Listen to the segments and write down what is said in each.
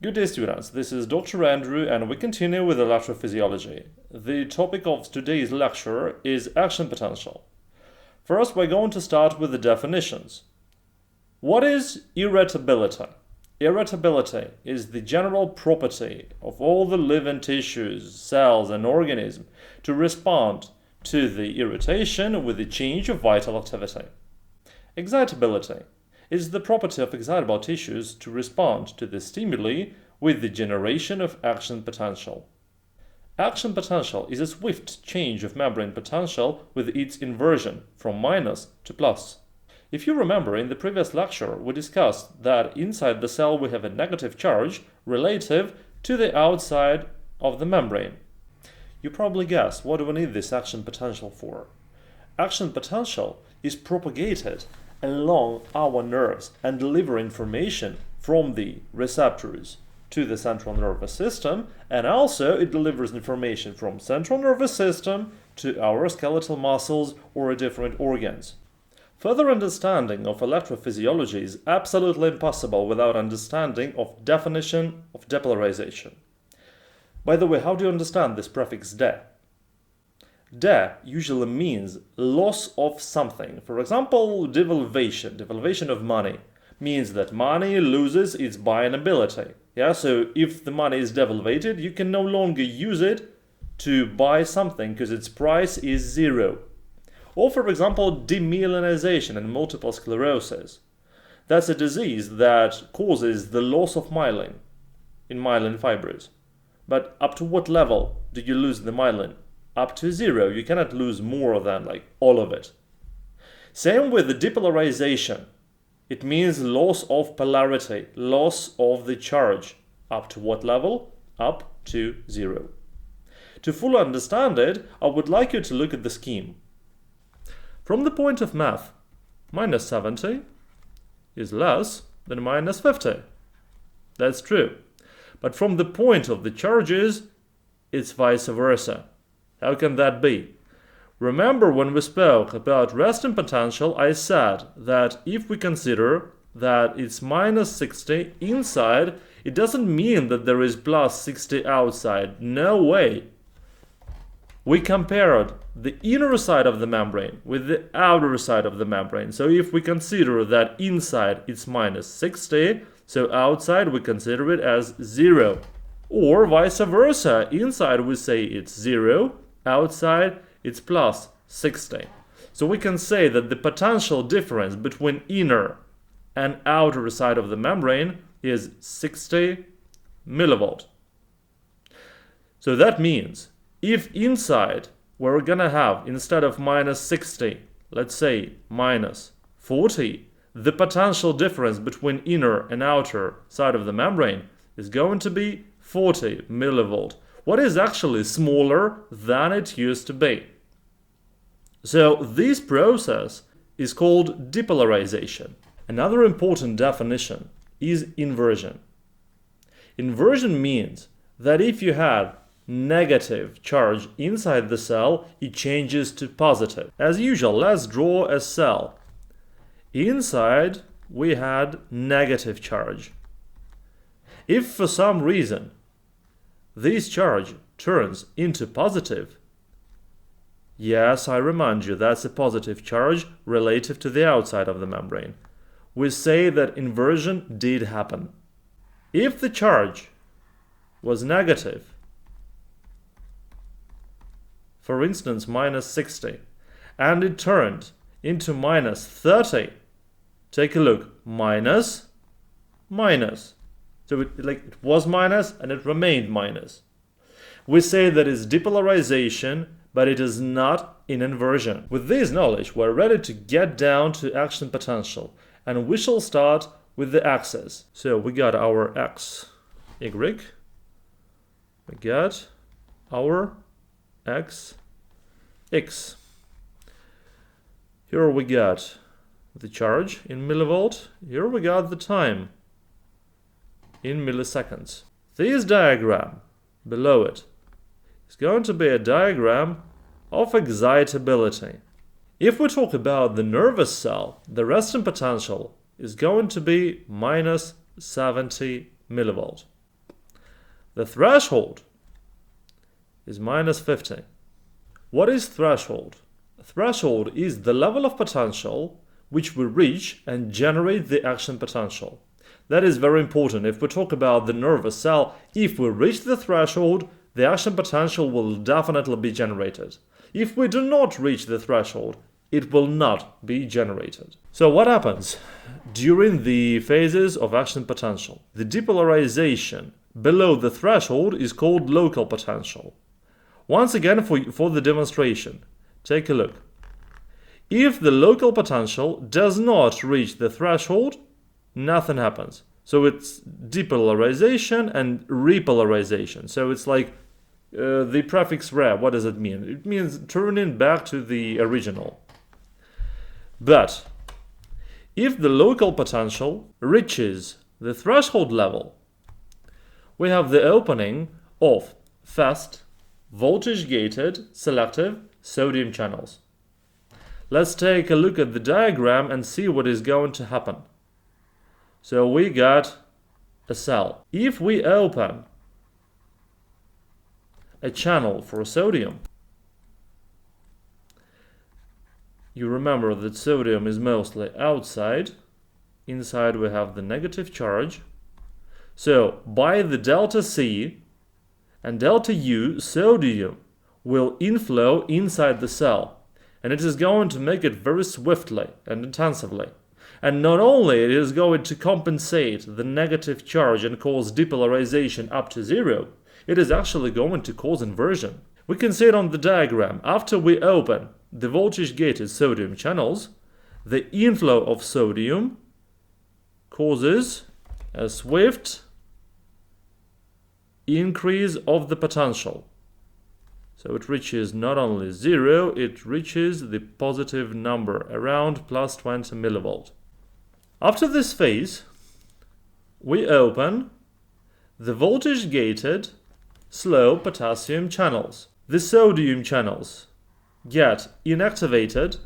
Good day, students. This is Dr. Andrew, and we continue with electrophysiology. The topic of today's lecture is action potential. First, we're going to start with the definitions. What is irritability? Irritability is the general property of all the living tissues, cells, and organisms to respond to the irritation with the change of vital activity. Excitability is the property of excitable tissues to respond to the stimuli with the generation of action potential. Action potential is a swift change of membrane potential with its inversion from minus to plus. If you remember, in the previous lecture we discussed that inside the cell we have a negative charge relative to the outside of the membrane. You probably guessed, what do we need this action potential for? Action potential is propagated along our nerves and deliver information from the receptors to the central nervous system, and also it delivers information from central nervous system to our skeletal muscles or different organs. Further understanding of electrophysiology is absolutely impossible without understanding of definition of depolarization. By the way, how do you understand this prefix de? De usually means loss of something. For example, devaluation of money means that money loses its buying ability. So if the money is devalued, you can no longer use it to buy something because its price is zero. Or for example, demyelinization and multiple sclerosis. That's a disease that causes the loss of myelin in myelin fibers. But up to what level do you lose the myelin? Up to zero. You cannot lose more than all of it. Same with the depolarization. It means loss of polarity, loss of the charge. Up to what level? Up to zero. To fully understand it, I would like you to look at the scheme. From the point of math, minus 70 is less than minus 50. That's true. But from the point of the charges, it's vice versa. How can that be? Remember when we spoke about resting potential, I said that if we consider that it's minus 60 inside, it doesn't mean that there is plus 60 outside. No way. We compared the inner side of the membrane with the outer side of the membrane. So if we consider that inside it's minus 60, so outside we consider it as 0. Or vice versa, inside we say it's 0, outside it's plus 60. So we can say that the potential difference between inner and outer side of the membrane is 60 millivolt. So that means if inside we're gonna have, instead of minus 60, let's say minus 40, the potential difference between inner and outer side of the membrane is going to be 40 millivolt. What is actually smaller than it used to be. So this process is called depolarization. Another important definition is inversion. Inversion means that if you had negative charge inside the cell, it changes to positive. As usual, let's draw a cell. Inside we had negative charge. If for some reason this charge turns into positive, yes, I remind you, that's a positive charge relative to the outside of the membrane. We say that inversion did happen. If the charge was negative, for instance minus 60, and it turned into minus 30, take a look, minus, minus. So it was minus and it remained minus. We say that it's depolarization, but it is not an inversion. With this knowledge, we're ready to get down to action potential, and we shall start with the axis. So we got our x, y, we got our x, x. Here we got the charge in millivolt, here we got the time in milliseconds. This diagram below it is going to be a diagram of excitability. If we talk about the nervous cell, the resting potential is going to be minus 70 millivolt. The threshold is minus 50. What is threshold? Threshold is the level of potential which we reach and generate the action potential. That is very important. If we talk about the nervous cell, if we reach the threshold, the action potential will definitely be generated. If we do not reach the threshold, it will not be generated. So what happens during the phases of action potential? The depolarization below the threshold is called local potential. Once again, for the demonstration, take a look. If the local potential does not reach the threshold, nothing happens. So it's depolarization and repolarization. So it's like the prefix re. What does it mean? It means turning back to the original. But if the local potential reaches the threshold level, we have the opening of fast, voltage-gated, selective sodium channels. Let's take a look at the diagram and see what is going to happen. So we got a cell. If we open a channel for sodium, you remember that sodium is mostly outside. Inside we have the negative charge. So by the delta C and delta U, sodium will inflow inside the cell. And it is going to make it very swiftly and intensively. And not only it is going to compensate the negative charge and cause depolarization up to 0, it is actually going to cause inversion. We can see it on the diagram. After we open the voltage-gated sodium channels, the inflow of sodium causes a swift increase of the potential. So it reaches not only 0, it reaches the positive number, around plus 20 millivolt. After this phase, we open the voltage-gated slow potassium channels. The sodium channels get inactivated.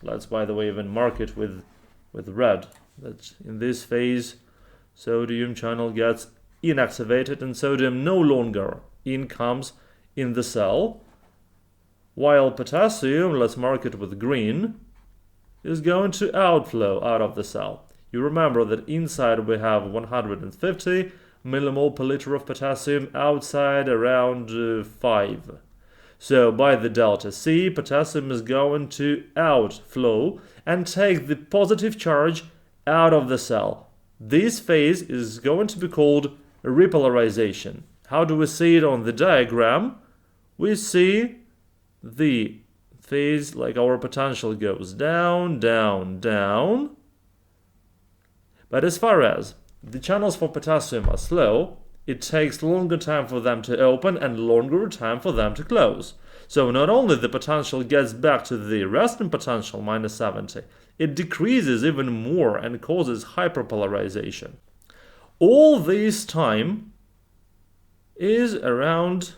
Let's, by the way, even mark it with red. That in this phase, sodium channel gets inactivated and sodium no longer comes in the cell, while potassium, let's mark it with green, is going to outflow out of the cell. You remember that inside we have 150 millimole per liter of potassium, outside around 5. So by the delta C, potassium is going to outflow and take the positive charge out of the cell. This phase is going to be called repolarization. How do we see it on the diagram? We see the phase like our potential goes down, down, down. But as far as the channels for potassium are slow, it takes longer time for them to open and longer time for them to close. So not only the potential gets back to the resting potential, minus 70, it decreases even more and causes hyperpolarization. All this time is around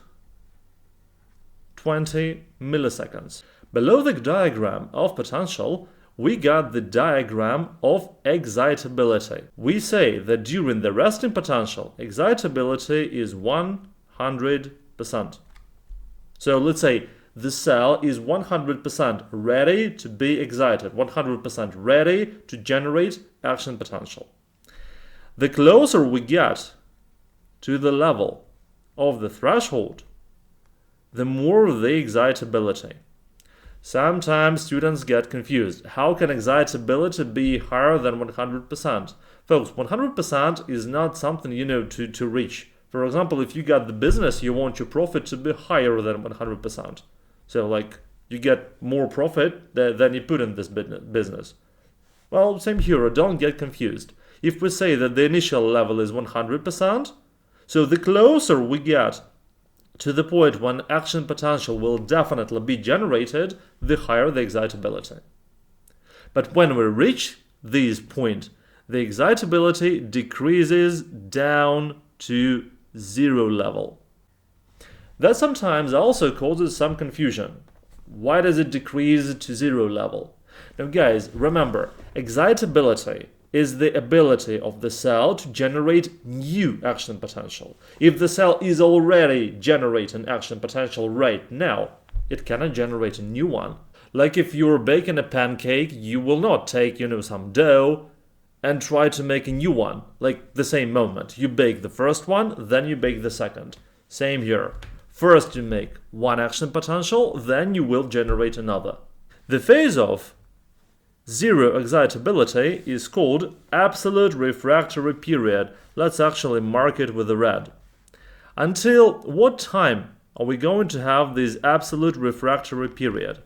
20 milliseconds. Below the diagram of potential, we got the diagram of excitability. We say that during the resting potential, excitability is 100%. So let's say the cell is 100% ready to be excited, 100% ready to generate action potential. The closer we get to the level of the threshold, the more the excitability. Sometimes students get confused. How can excitability be higher than 100%? Folks, 100% is not something to reach. For example, if you got the business, you want your profit to be higher than 100%. So like you get more profit than you put in this business. Well, same here, don't get confused. If we say that the initial level is 100%, so the closer we get to the point when action potential will definitely be generated, the higher the excitability. But when we reach this point, the excitability decreases down to 0 level. That sometimes also causes some confusion. Why does it decrease to 0 level? Now guys, remember, excitability is the ability of the cell to generate new action potential. If the cell is already generating action potential right now, it cannot generate a new one. Like if you're baking a pancake, you will not take, some dough and try to make a new one, like the same moment. You bake the first one, then you bake the second. Same here. First you make one action potential, then you will generate another. The phase of zero excitability is called absolute refractory period. Let's actually mark it with the red. Until what time are we going to have this absolute refractory period?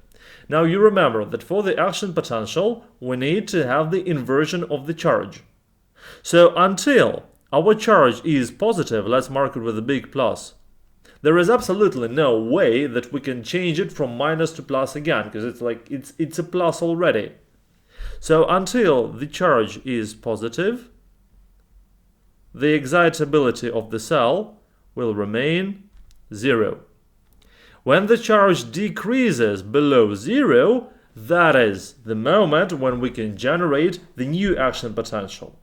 Now you remember that for the action potential, we need to have the inversion of the charge. So until our charge is positive, let's mark it with a big plus. There is absolutely no way that we can change it from minus to plus again, because it's a plus already. So until the charge is positive, the excitability of the cell will remain 0. When the charge decreases below 0, that is the moment when we can generate the new action potential.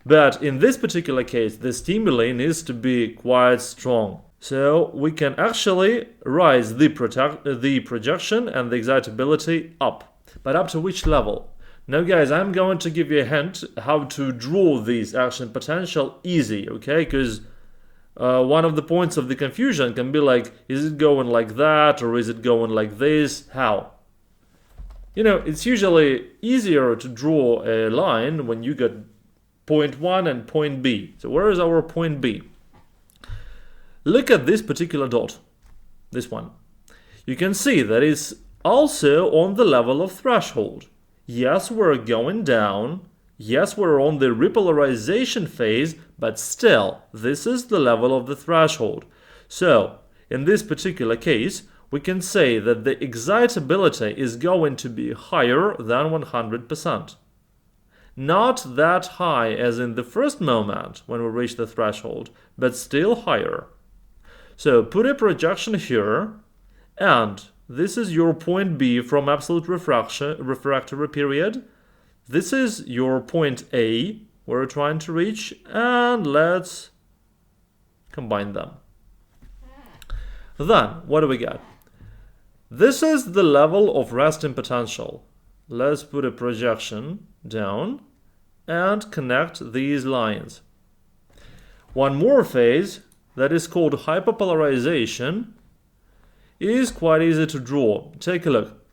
But in this particular case, the stimuli needs to be quite strong. So we can actually raise the projection and the excitability up. But up to which level? Now guys, I'm going to give you a hint how to draw this action potential easy, okay? Because one of the points of the confusion can be like, is it going like that or is it going like this? How? It's usually easier to draw a line when you got point 1 and point B. So where is our point B? Look at this particular dot, this one. You can see that it's also on the level of threshold. Yes, we're going down. Yes, we're on the repolarization phase, but still, this is the level of the threshold. So, in this particular case, we can say that the excitability is going to be higher than 100%. Not that high as in the first moment when we reach the threshold, but still higher. So, put a projection here, and this is your point B from absolute refractory period. This is your point A we're trying to reach, and let's combine them. Then, what do we get? This is the level of resting potential. Let's put a projection down and connect these lines. One more phase that is called hyperpolarization is quite easy to draw. Take a look.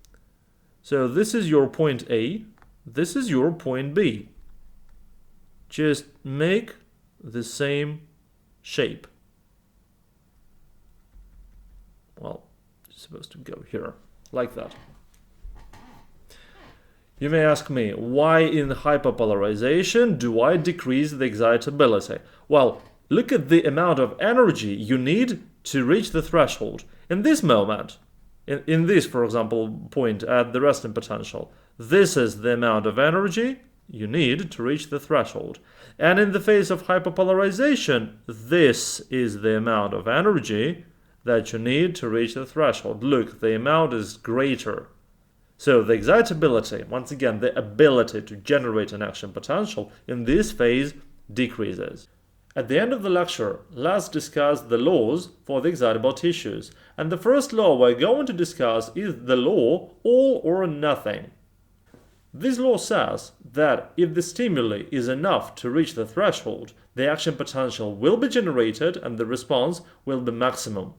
So this is your point A, this is your point B. Just make the same shape. Well, it's supposed to go here, like that. You may ask me, why in hyperpolarization do I decrease the excitability? Well, look at the amount of energy you need to reach the threshold. In this moment, in this, for example, point at the resting potential, this is the amount of energy you need to reach the threshold. And in the phase of hyperpolarization, this is the amount of energy that you need to reach the threshold. Look, the amount is greater. So the excitability, once again, the ability to generate an action potential in this phase decreases. At the end of the lecture, let's discuss the laws for the excitable tissues. And the first law we're going to discuss is the law all or nothing. This law says that if the stimuli is enough to reach the threshold, the action potential will be generated and the response will be maximum.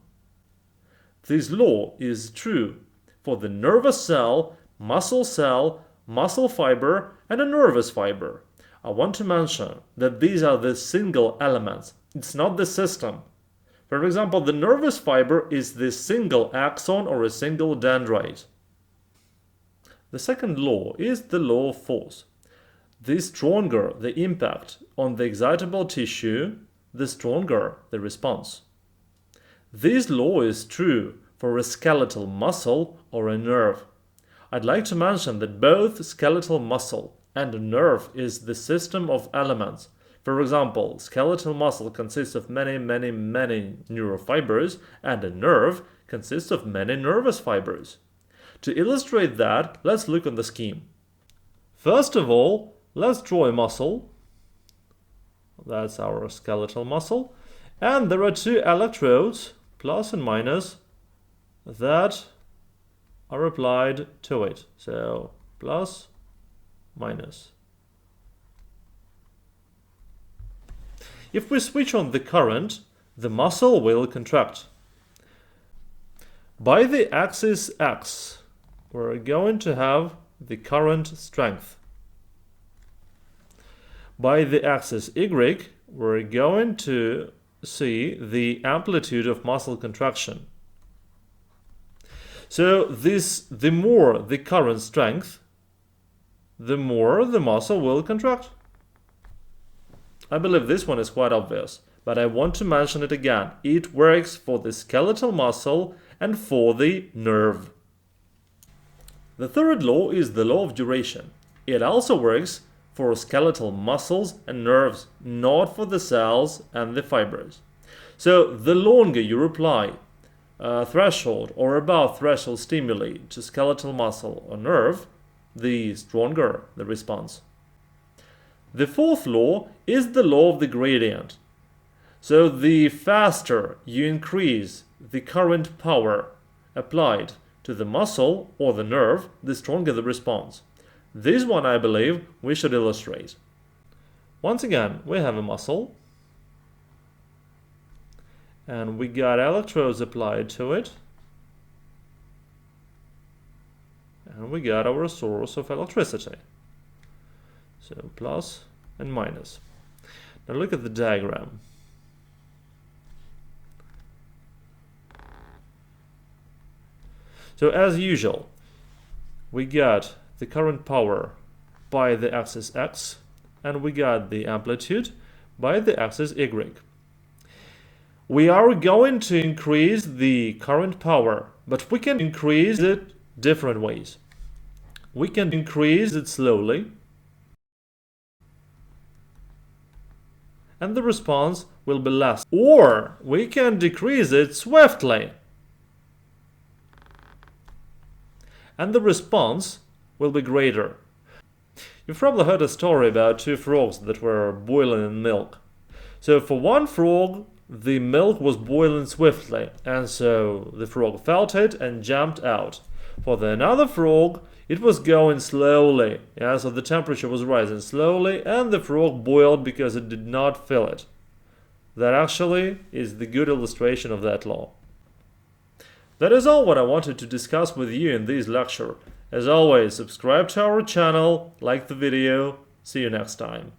This law is true for the nervous cell, muscle fiber, and a nervous fiber. I want to mention that these are the single elements. It's not the system. For example, the nervous fiber is the single axon or a single dendrite. The second law is the law of force. The stronger the impact on the excitable tissue, the stronger the response. This law is true for a skeletal muscle or a nerve. I'd like to mention that both skeletal muscle and a nerve is the system of elements. For example, skeletal muscle consists of many neurofibers, and a nerve consists of many nervous fibers. To illustrate that, let's look on the scheme. First of all, Let's draw a muscle. That's our skeletal muscle. And there are two electrodes, plus and minus, that are applied to it. So plus, minus. If we switch on the current, the muscle will contract. By the axis X, we're going to have the current strength. By the axis Y, we're going to see the amplitude of muscle contraction. So the more the current strength, the more the muscle will contract. I believe this one is quite obvious, but I want to mention it again. It works for the skeletal muscle and for the nerve. The third law is the law of duration. It also works for skeletal muscles and nerves, not for the cells and the fibers. So the longer you apply threshold or above threshold stimuli to skeletal muscle or nerve, the stronger the response. The fourth law is the law of the gradient. So the faster you increase the current power applied to the muscle or the nerve, the stronger the response. This one, I believe, we should illustrate. Once again, we have a muscle, and we got electrodes applied to it, and we got our source of electricity. So plus and minus. Now look at the diagram. So as usual, we got the current power by the axis X, and we got the amplitude by the axis Y. We are going to increase the current power, but we can increase it different ways. We can increase it slowly, and the response will be less. Or we can decrease it swiftly, and the response will be greater. You've probably heard a story about two frogs that were boiling in milk. So for one frog, the milk was boiling swiftly, and so the frog felt it and jumped out. For the another frog, it was going slowly, so the temperature was rising slowly, and the frog boiled because it did not feel it. That actually is the good illustration of that law. That is all what I wanted to discuss with you in this lecture. As always, subscribe to our channel, like the video. See you next time.